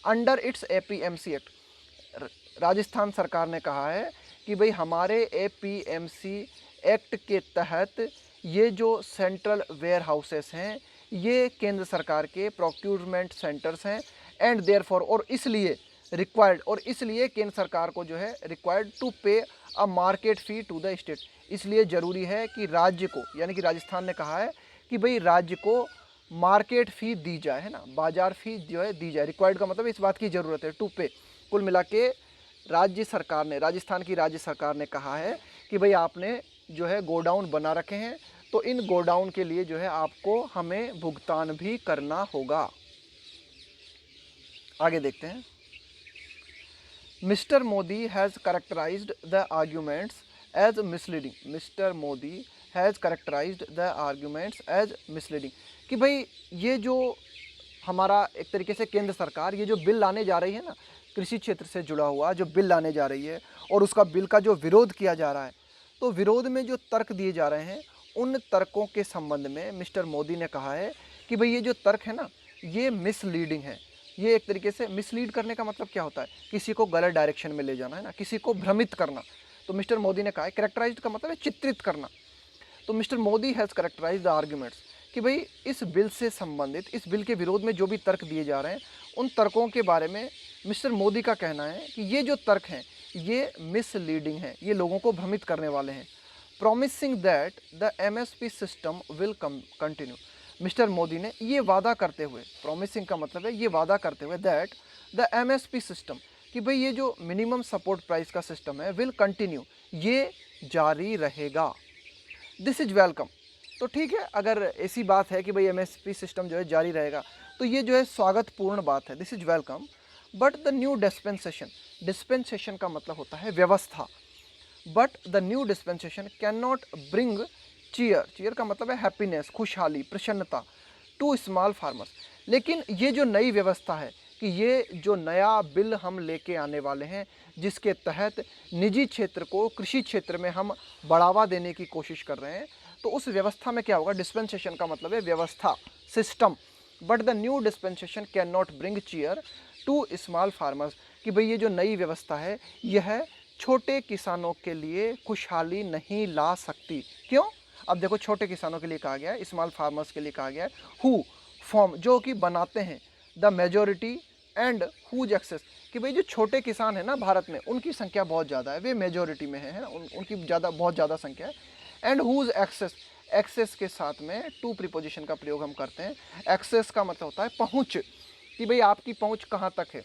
Under its APMC act, Rajasthan सरकार ने कहा है कि भाई हमारे एपीएमसी एक्ट के तहत ये जो सेंट्रल वेयर हाउसेस हैं ये केंद्र सरकार के प्रोक्यूरमेंट सेंटर्स हैं। एंड देयरफॉर, और इसलिए रिक्वायर्ड, और इसलिए केंद्र सरकार को जो है required to pay a market fee to the state, इसलिए ज़रूरी है कि राज्य को, यानी कि राजस्थान ने कहा है कि भाई राज्य को मार्केट फ़ी दी जाए, है ना, बाजार फ़ी जो है दी जाए। रिक्वायर्ड का मतलब इस बात की ज़रूरत है, टू पे। कुल मिला के राज्य सरकार ने, राजस्थान की राज्य सरकार ने कहा है कि भाई आपने जो है गोडाउन बना रखे हैं, तो इन गोडाउन के लिए जो है आपको हमें भुगतान भी करना होगा। आगे देखते हैं। Mr Modi has characterised the arguments as misleading, Mr Modi has characterised the arguments as misleading, कि भाई ये जो हमारा एक तरीके से केंद्र सरकार ये जो बिल लाने जा रही है ना, कृषि क्षेत्र से जुड़ा हुआ जो बिल लाने जा रही है और उसका बिल का जो विरोध किया जा रहा है, तो विरोध में जो तर्क दिए जा रहे हैं उन तर्कों के संबंध में मिस्टर मोदी ने कहा है कि भाई ये जो तर्क है ना ये मिसलीडिंग है। ये एक तरीके से मिसलीड करने का मतलब क्या होता है, किसी को गलत डायरेक्शन में ले जाना, है ना, किसी को भ्रमित करना। तो मिस्टर मोदी ने कहा है, कैरेक्टराइज्ड का मतलब है चित्रित करना। तो Mr Modi has characterised the arguments, कि भाई इस बिल से संबंधित, इस बिल के विरोध में जो भी तर्क दिए जा रहे हैं उन तर्कों के बारे में मिस्टर मोदी का कहना है कि ये जो तर्क हैं ये मिसलीडिंग हैं, ये लोगों को भ्रमित करने वाले हैं। Promising that the MSP system will continue. Mister Modi ने ये वादा करते हुए, प्रॉमिसिंग का मतलब है ये वादा करते हुए, दैट द एमएसपी सिस्टम, कि भाई ये जो मिनिमम सपोर्ट प्राइस का सिस्टम है विल कंटिन्यू, ये जारी रहेगा। This is welcome. तो ठीक है, अगर ऐसी बात है कि भाई एमएसपी सिस्टम जो है जारी रहेगा तो ये जो है स्वागतपूर्ण बात है, this is welcome. But the new dispensation, dispensation का मतलब होता है व्यवस्था, but the new dispensation cannot bring cheer, cheer का मतलब है हैप्पीनेस, खुशहाली, प्रसन्नता, टू स्मॉल फार्मर्स। लेकिन ये जो नई व्यवस्था है कि ये जो नया बिल हम लेके आने वाले हैं जिसके तहत निजी क्षेत्र को कृषि क्षेत्र में हम बढ़ावा देने की कोशिश कर रहे हैं, तो उस व्यवस्था में क्या होगा, डिस्पेंसेशन का मतलब है व्यवस्था, system. But the new dispensation cannot bring cheer to small farmers, कि भाई ये जो नई व्यवस्था है यह छोटे किसानों के लिए खुशहाली नहीं ला सकती। क्यों? अब देखो, छोटे किसानों के लिए कहा गया है, स्मॉल फार्मर्स के लिए कहा गया है, हु फॉर्म, जो कि बनाते हैं, the majority and whose access, कि भाई जो छोटे किसान हैं ना भारत में उनकी संख्या बहुत ज़्यादा है, वे मेजोरिटी में है ना, उनकी बहुत ज़्यादा संख्या है। एंड हुज एक्सेस, एक्सेस के साथ में टू प्रीपोजिशन का प्रयोग हम करते हैं। एक्सेस का मतलब होता है पहुँच, कि भाई आपकी पहुँच कहाँ तक है।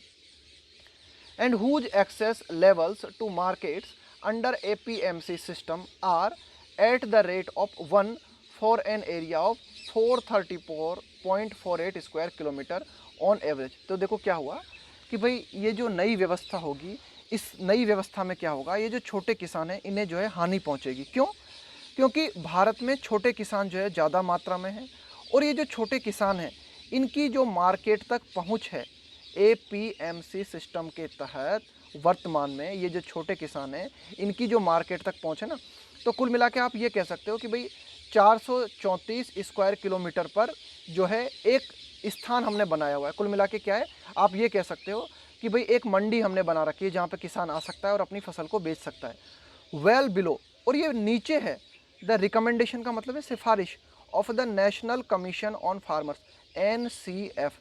And whose access levels to markets under APMC system are at the rate of 1 for an area of 434.48 square kilometre on average. तो देखो क्या हुआ कि भाई ये जो नई व्यवस्था होगी, इस नई व्यवस्था में क्या होगा, ये जो छोटे किसान हैं इन्हें जो है हानि पहुंचेगी। क्यों? क्योंकि भारत में छोटे किसान जो है ज़्यादा मात्रा में हैं, और ये जो छोटे किसान हैं इनकी जो मार्केट तक पहुंच है APMC सिस्टम के तहत, वर्तमान में ये जो छोटे किसान हैं इनकी जो मार्केट तक पहुंच है ना, तो कुल मिला के आप ये कह सकते हो कि भाई 434 स्क्वायर किलोमीटर पर जो है एक स्थान हमने बनाया हुआ है। कुल मिला के क्या है, आप ये कह सकते हो कि भाई एक मंडी हमने बना रखी है जहाँ पे किसान आ सकता है और अपनी फसल को बेच सकता है। वेल बिलो, और ये नीचे है, द रिकमेंडेशन का मतलब है सिफारिश, of the national commission on farmers, NCF,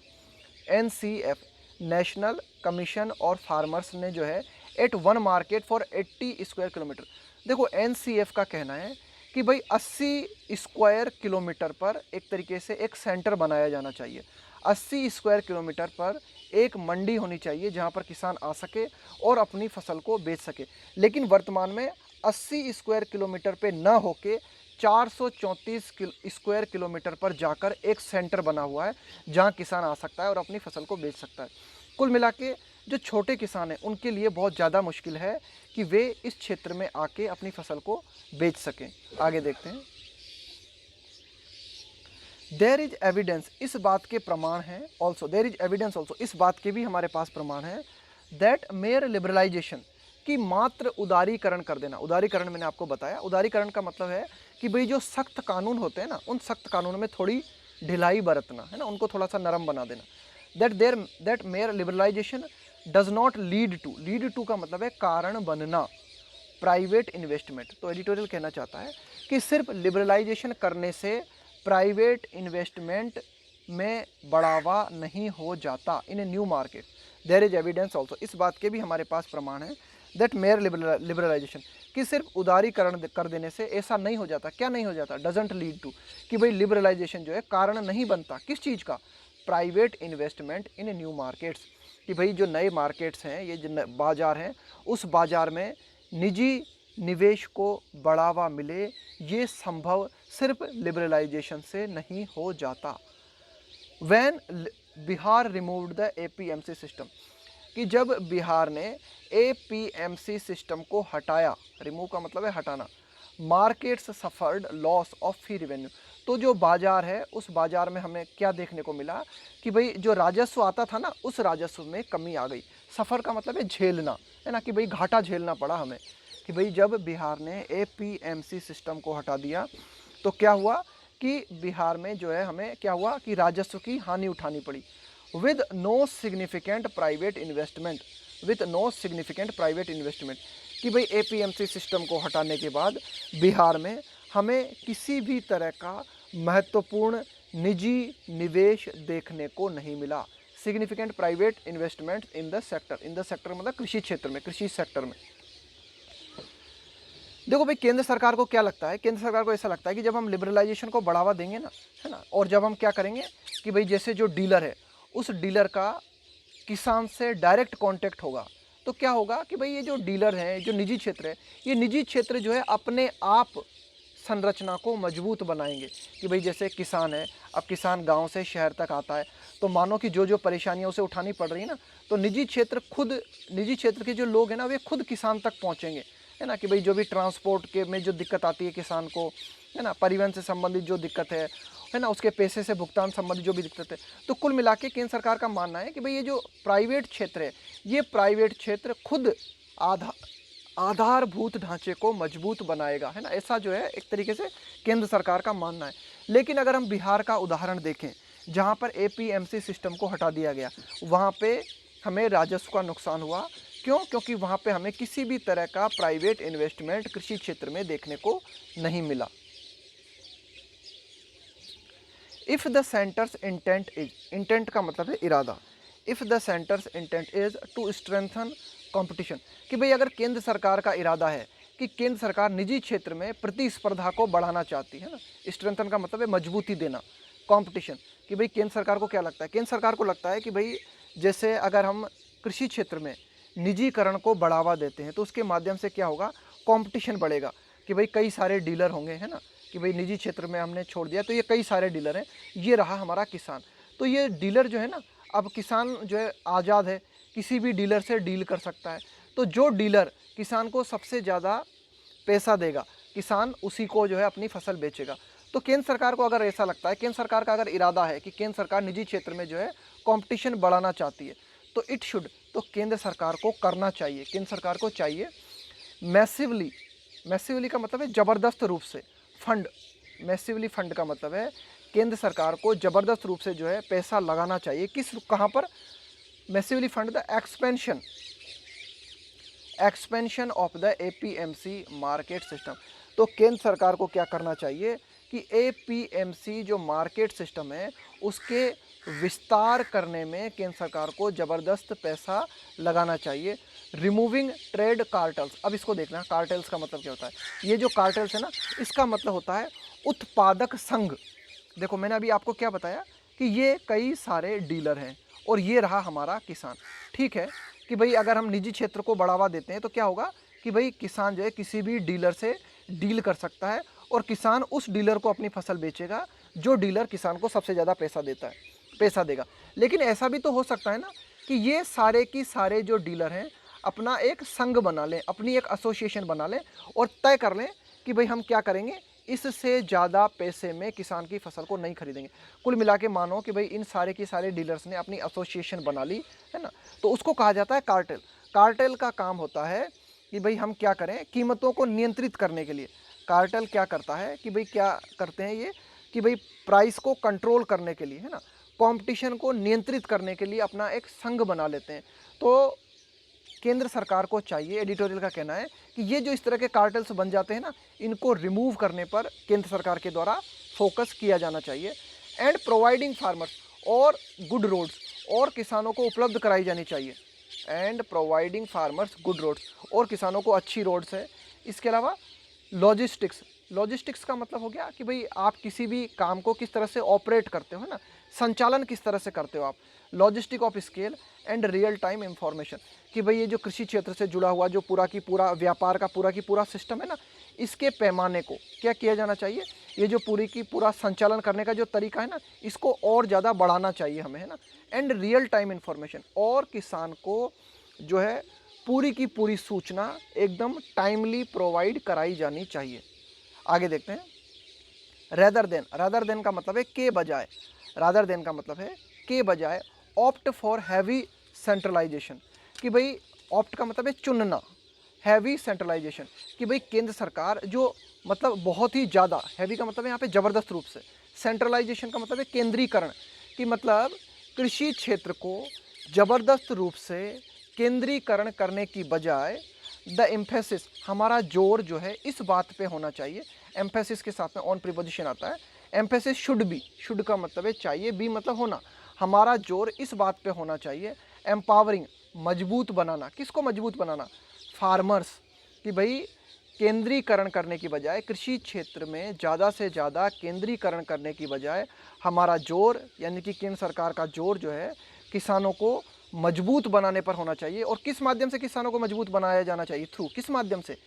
national commission और फार्मर्स ने जो है at one market for 80 square kilometre. देखो NCF का कहना है कि भाई 80 स्क्वायर किलोमीटर पर एक तरीके से एक सेंटर बनाया जाना चाहिए। 80 स्क्वायर किलोमीटर पर एक मंडी होनी चाहिए जहां पर किसान आ सके और अपनी फसल को बेच सके। लेकिन वर्तमान में 80 स्क्वायर किलोमीटर पे न होके 434 स्क्वायर किलोमीटर पर जाकर एक सेंटर बना हुआ है जहां किसान आ सकता है और अपनी फसल को बेच सकता है। कुल मिला के जो छोटे किसान हैं उनके लिए बहुत ज़्यादा मुश्किल है कि वे इस क्षेत्र में आके अपनी फसल को बेच सकें। आगे देखते हैं। देयर इज एविडेंस, इस बात के प्रमाण हैं, also there is evidence also, इस बात के भी हमारे पास प्रमाण है, दैट मेयर लिबरलाइजेशन, कि मात्र उदारीकरण कर देना। उदारीकरण मैंने आपको बताया, उदारीकरण का मतलब है कि भाई जो सख्त कानून होते हैं ना, उन सख्त कानूनों में थोड़ी ढिलाई बरतना है ना, उनको थोड़ा सा नरम बना देना। That mere liberalisation does not lead to का मतलब है कारण बनना, प्राइवेट इन्वेस्टमेंट। तो एडिटोरियल कहना चाहता है कि सिर्फ लिबरलाइजेशन करने से प्राइवेट इन्वेस्टमेंट में बढ़ावा नहीं हो जाता in a new market. There is evidence also, इस बात के भी हमारे पास प्रमाण है, दैट मेयर लिबरलाइजेशन, कि सिर्फ उदारीकरण कर देने से ऐसा नहीं हो जाता। क्या नहीं हो जाता? डजंट लीड टू, कि भाई लिबरलाइजेशन जो है कारण नहीं बनता किस चीज़ का, प्राइवेट इन्वेस्टमेंट इन न्यू मार्केट्स, कि भाई जो नए मार्केट्स हैं, ये जो बाज़ार हैं, उस बाज़ार में निजी निवेश को बढ़ावा मिले, ये संभव सिर्फ लिबरलाइजेशन से नहीं हो जाता। When Bihar removed the APMC system, कि जब बिहार ने APMC सिस्टम को हटाया, रिमूव का मतलब है हटाना, markets suffered loss of fee revenue, तो जो बाजार है उस बाजार में हमें क्या देखने को मिला कि भाई जो राजस्व आता था ना, उस राजस्व में कमी आ गई। सफ़र का मतलब है झेलना, है ना, कि भाई घाटा झेलना पड़ा हमें, कि भाई जब बिहार ने APMC सिस्टम को हटा दिया तो क्या हुआ कि बिहार में जो है हमें क्या हुआ कि राजस्व की हानि उठानी पड़ी। With no significant private investment, कि भाई APMC सिस्टम को हटाने के बाद बिहार में हमें किसी भी तरह का महत्वपूर्ण निजी निवेश देखने को नहीं मिला। Significant private investment in the sector मतलब कृषि क्षेत्र में, कृषि सेक्टर में। देखो भाई, केंद्र सरकार को क्या लगता है, केंद्र सरकार को ऐसा लगता है कि जब हम लिबरलाइजेशन को बढ़ावा देंगे ना, है ना, और जब हम क्या करेंगे कि भाई जैसे जो डीलर है उस डीलर का किसान से डायरेक्ट कांटेक्ट होगा, तो क्या होगा कि भाई ये जो डीलर हैं, जो निजी क्षेत्र है, ये निजी क्षेत्र जो है अपने आप संरचना को मजबूत बनाएंगे कि भाई जैसे किसान है, अब किसान गांव से शहर तक आता है, तो मानो कि जो जो परेशानियां उसे उठानी पड़ रही है ना, तो निजी क्षेत्र के जो लोग हैं ना, वे खुद किसान तक पहुंचेंगे, है ना, कि भाई जो भी ट्रांसपोर्ट के में जो दिक्कत आती है किसान को, है ना, परिवहन से संबंधित जो दिक्कत है ना, उसके पैसे से भुगतान संबंधित जो भी दिक्कत है, तो कुल मिला के केंद्र सरकार का मानना है कि भाई ये जो प्राइवेट क्षेत्र है, ये प्राइवेट क्षेत्र खुद आधारभूत ढांचे को मजबूत बनाएगा, है ना, ऐसा जो है एक तरीके से केंद्र सरकार का मानना है। लेकिन अगर हम बिहार का उदाहरण देखें, जहाँ पर एपीएमसी सिस्टम को हटा दिया गया, वहाँ पे हमें राजस्व का नुकसान हुआ। क्यों? क्योंकि वहाँ पे हमें किसी भी तरह का प्राइवेट इन्वेस्टमेंट कृषि क्षेत्र में देखने को नहीं मिला। If the centre's intent is, intent का मतलब है इरादा, if the centre's intent is to strengthen competition, कि भाई अगर केंद्र सरकार का इरादा है कि केंद्र सरकार निजी क्षेत्र में प्रतिस्पर्धा को बढ़ाना चाहती है ना, स्ट्रेंथन का मतलब है मजबूती देना, कंपटीशन, कि भाई केंद्र सरकार को क्या लगता है, केंद्र सरकार को लगता है कि भाई जैसे अगर हम कृषि क्षेत्र में निजीकरण को बढ़ावा देते हैं तो उसके माध्यम से क्या होगा, कंपटीशन बढ़ेगा, कि भाई कई सारे डीलर होंगे, है ना, कि भाई निजी क्षेत्र में हमने छोड़ दिया तो ये कई सारे डीलर हैं, ये रहा हमारा किसान, तो ये डीलर जो है ना, अब किसान जो है आज़ाद है, किसी भी डीलर से डील कर सकता है, तो जो डीलर किसान को सबसे ज़्यादा पैसा देगा, किसान उसी को जो है अपनी फसल बेचेगा। तो केंद्र सरकार को अगर ऐसा लगता है, केंद्र सरकार का अगर इरादा है कि केंद्र सरकार निजी क्षेत्र में जो है कंपटीशन बढ़ाना चाहती है, तो इट शुड, तो केंद्र सरकार को करना चाहिए, केंद्र सरकार को चाहिए मैसिवली, मैसिवली का मतलब है ज़बरदस्त रूप से, फंड, मैसिवली फंड का मतलब है केंद्र सरकार को ज़बरदस्त रूप से जो है पैसा लगाना चाहिए, किस, कहाँ पर, massively fund the expansion of the APMC market system. तो केंद्र सरकार को क्या करना चाहिए कि एपीएमसी जो मार्केट सिस्टम है उसके विस्तार करने में केंद्र सरकार को ज़बरदस्त पैसा लगाना चाहिए। रिमूविंग ट्रेड कार्टल्स, अब इसको देखना, कार्टेल्स का मतलब क्या होता है, ये जो कार्टेल्स है ना, इसका मतलब होता है उत्पादक संघ। देखो मैंने अभी आपको क्या बताया कि ये कई सारे डीलर हैं और ये रहा हमारा किसान, ठीक है, कि भाई अगर हम निजी क्षेत्र को बढ़ावा देते हैं तो क्या होगा कि भाई किसान जो है किसी भी डीलर से डील कर सकता है और किसान उस डीलर को अपनी फसल बेचेगा जो डीलर किसान को सबसे ज़्यादा पैसा देगा। लेकिन ऐसा भी तो हो सकता है ना कि ये सारे की सारे जो डीलर हैं अपना एक संघ बना लें, अपनी एक एसोसिएशन बना लें और तय कर लें कि भाई हम क्या करेंगे, इससे ज़्यादा पैसे में किसान की फसल को नहीं खरीदेंगे। कुल मिला के मानो कि भाई इन सारे के सारे डीलर्स ने अपनी एसोसिएशन बना ली, है ना, तो उसको कहा जाता है कार्टेल। कार्टेल का काम होता है कि भाई हम क्या करें, कीमतों को नियंत्रित करने के लिए कार्टेल क्या करता है कि भाई क्या करते हैं ये कि भाई प्राइस को कंट्रोल करने के लिए, है ना, कंपटीशन को नियंत्रित करने के लिए अपना एक संघ बना लेते हैं। तो केंद्र सरकार को चाहिए, एडिटोरियल का कहना है कि ये जो इस तरह के कार्टेल्स बन जाते हैं ना, इनको रिमूव करने पर केंद्र सरकार के द्वारा फोकस किया जाना चाहिए। एंड प्रोवाइडिंग फार्मर्स और गुड रोड्स, और किसानों को उपलब्ध कराई जानी चाहिए, and providing farmers good roads, और किसानों को अच्छी रोड्स है। इसके अलावा लॉजिस्टिक्स, लॉजिस्टिक्स का मतलब हो गया कि भाई आप किसी भी काम को किस तरह से ऑपरेट करते हो, है ना, संचालन किस तरह से करते हो आप, logistic of scale and real time information, कि भाई ये जो कृषि क्षेत्र से जुड़ा हुआ जो पूरा की पूरा व्यापार का पूरा की पूरा सिस्टम है ना, इसके पैमाने को क्या किया जाना चाहिए, ये जो पूरी की पूरा संचालन करने का जो तरीका है ना, इसको और ज़्यादा बढ़ाना चाहिए हमें, है ना। एंड रियल टाइम इंफॉर्मेशन, और किसान को जो है पूरी की पूरी सूचना एकदम टाइमली प्रोवाइड कराई जानी चाहिए। आगे देखते हैं, रेदर देन का मतलब है के बजाय, रादर देन का मतलब है के बजाय, ऑप्ट फॉर हैवी सेंट्रलाइजेशन, कि भाई ऑप्ट का मतलब है चुनना, हैवी सेंट्रलाइजेशन, कि भाई केंद्र सरकार जो मतलब बहुत ही ज़्यादा, हैवी का मतलब है यहाँ पे ज़बरदस्त रूप से, सेंट्रलाइजेशन का मतलब है केंद्रीकरण, कि मतलब कृषि क्षेत्र को ज़बरदस्त रूप से केंद्रीकरण करने की बजाय द एम्फेसिस, हमारा जोर जो है इस बात पे होना चाहिए, एम्फेसिस के साथ में ऑन प्रीपोजिशन आता है, एम्फेसिस शुड बी, शुड का मतलब है चाहिए, बी मतलब होना, हमारा जोर इस बात पे होना चाहिए, एम्पावरिंग, मजबूत बनाना। किसको मजबूत बनाना? फार्मर्स, कि भाई केंद्रीकरण करने की बजाय, कृषि क्षेत्र में ज़्यादा से ज़्यादा केंद्रीकरण करने की बजाय हमारा जोर, यानी कि केंद्र सरकार का जोर जो है किसानों को मजबूत बनाने पर होना चाहिए। और किस माध्यम से किसानों को मजबूत बनाया जाना चाहिए? थ्रू किस माध्यम से?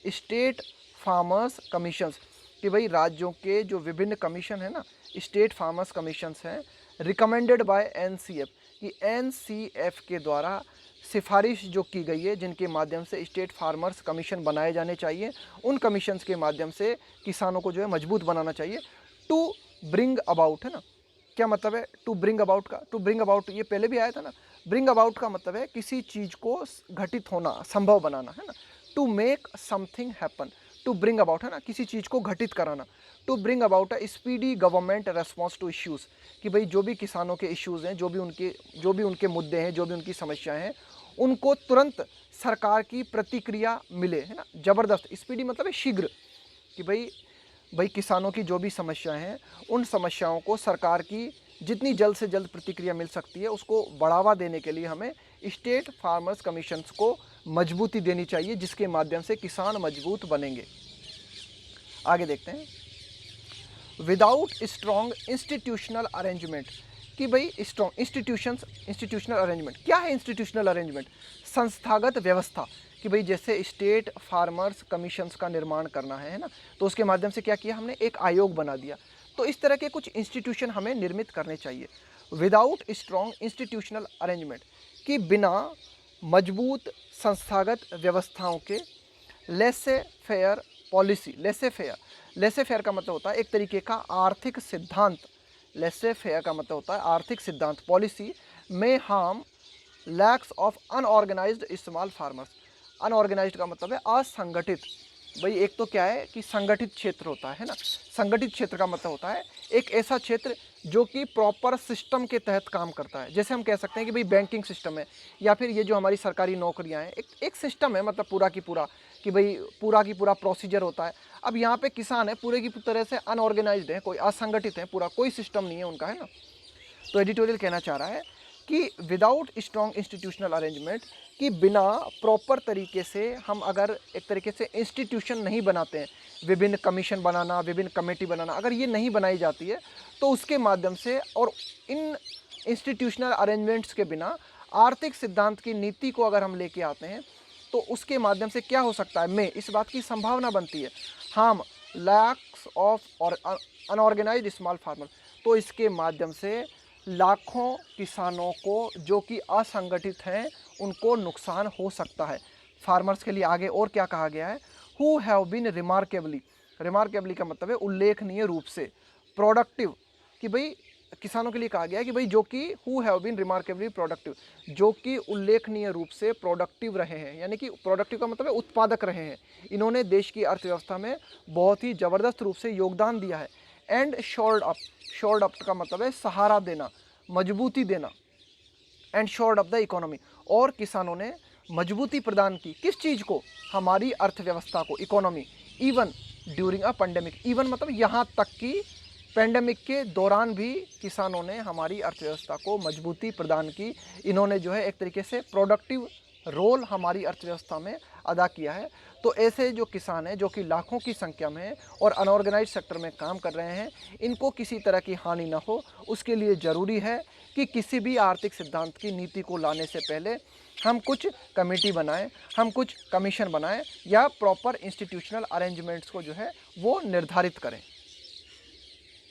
स्टेट फार्मर्स कमीशंस, कि भाई राज्यों के जो विभिन्न कमीशन है ना, स्टेट फार्मर्स कमीशंस हैं, रिकमेंडेड बाय एनसीएफ, कि एनसीएफ के द्वारा सिफारिश जो की गई है, जिनके माध्यम से स्टेट फार्मर्स कमीशन बनाए जाने चाहिए, उन कमीशंस के माध्यम से किसानों को जो है मजबूत बनाना चाहिए। टू ब्रिंग अबाउट, है ना, क्या मतलब है टू ब्रिंग अबाउट का? टू ब्रिंग अबाउट ये पहले भी आया था ना। ब्रिंग अबाउट का मतलब है किसी चीज़ को घटित होना, संभव बनाना, है ना। To make something happen, to bring about, है ना, किसी चीज़ को घटित कराना। To bring about a speedy government response to issues, कि भाई जो भी किसानों के इश्यूज़ हैं, जो भी उनके मुद्दे हैं, जो भी उनकी समस्याएं हैं, उनको तुरंत सरकार की प्रतिक्रिया मिले, है ना। ज़बरदस्त, स्पीडी मतलब है शीघ्र, कि भाई किसानों की जो भी समस्याएं हैं, उन समस्याओं को सरकार की जितनी जल्द से जल्द प्रतिक्रिया मिल सकती है, उसको बढ़ावा देने के लिए हमें स्टेट फार्मर्स कमीशंस को मजबूती देनी चाहिए, जिसके माध्यम से किसान मजबूत बनेंगे। आगे देखते हैं। विदाउट स्ट्रॉन्ग इंस्टीट्यूशनल अरेंजमेंट, कि भाई स्ट्रॉन्ग इंस्टीट्यूशनल अरेंजमेंट क्या है? इंस्टीट्यूशनल अरेंजमेंट संस्थागत व्यवस्था, कि भाई जैसे स्टेट फार्मर्स कमीशंस का निर्माण करना है ना, तो उसके माध्यम से क्या किया हमने? एक आयोग बना दिया। तो इस तरह के कुछ इंस्टीट्यूशन हमें निर्मित करने चाहिए। विदाउट स्ट्रॉन्ग इंस्टीट्यूशनल अरेंजमेंट, कि बिना मजबूत संस्थागत व्यवस्थाओं के लेसे फेयर पॉलिसी, लेसे फेयर का मतलब होता है एक तरीके का आर्थिक सिद्धांत, लेसे फेयर का मतलब होता है आर्थिक सिद्धांत, पॉलिसी में harm lakhs of unorganised small farmers. Unorganised का मतलब है असंगठित। भाई एक तो क्या है कि संगठित क्षेत्र होता है ना, संगठित क्षेत्र का मतलब होता है एक ऐसा क्षेत्र जो कि प्रॉपर सिस्टम के तहत काम करता है। जैसे हम कह सकते हैं कि भाई बैंकिंग सिस्टम है, या फिर ये जो हमारी सरकारी नौकरियां हैं, एक सिस्टम है, मतलब पूरा की पूरा, कि भाई पूरा की पूरा प्रोसीजर होता है। अब यहाँ पे किसान है पूरे की तरह से अनऑर्गेनाइज्ड है, कोई असंगठित है, पूरा कोई सिस्टम नहीं है उनका, है ना। तो एडिटोरियल कहना चाह रहा है कि विदाउट स्ट्रॉन्ग इंस्टीट्यूशनल अरेंजमेंट, कि बिना प्रॉपर तरीके से हम अगर एक तरीके से इंस्टीट्यूशन नहीं बनाते हैं, विभिन्न कमीशन बनाना, विभिन्न कमेटी बनाना, अगर ये नहीं बनाई जाती है, तो उसके माध्यम से और इन इंस्टीट्यूशनल अरेंजमेंट्स के बिना आर्थिक सिद्धांत की नीति को अगर हम लेके आते हैं, तो उसके माध्यम से क्या हो सकता है? में इस बात की संभावना बनती है हम लैक्स ऑफ और अनऑर्गेनाइज्ड स्मॉल फार्मर, तो इसके माध्यम से लाखों किसानों को जो कि असंगठित हैं, उनको नुकसान हो सकता है। फार्मर्स के लिए आगे और क्या कहा गया है? हु हैव बीन रिमार्केबली का मतलब है उल्लेखनीय रूप से, प्रोडक्टिव, कि भाई किसानों के लिए कहा गया है कि भाई जो कि who have been remarkably productive, जो कि उल्लेखनीय रूप से प्रोडक्टिव रहे हैं, यानी कि प्रोडक्टिव का मतलब है उत्पादक रहे हैं। इन्होंने देश की अर्थव्यवस्था में बहुत ही ज़बरदस्त रूप से योगदान दिया है। एंड शोर्ड अप का मतलब है सहारा देना, मजबूती देना। And assured up the economy, और किसानों ने मजबूती प्रदान की किस चीज़ को? हमारी अर्थव्यवस्था को, economy. Even during a pandemic, even मतलब यहाँ तक कि पेंडेमिक के दौरान भी किसानों ने हमारी अर्थव्यवस्था को मजबूती प्रदान की। इन्होंने जो है एक तरीके से प्रोडक्टिव रोल हमारी अर्थव्यवस्था में अदा किया है। तो ऐसे जो किसान हैं, जो कि लाखों की संख्या में हैं और अनऑर्गेनाइज सेक्टर में काम कर रहे हैं, इनको किसी तरह की हानि न हो, उसके लिए ज़रूरी है कि किसी भी आर्थिक सिद्धांत की नीति को लाने से पहले हम कुछ कमेटी बनाएं, हम कुछ कमीशन बनाएं, या प्रॉपर इंस्टीट्यूशनल अरेंजमेंट्स को जो है वो निर्धारित करें।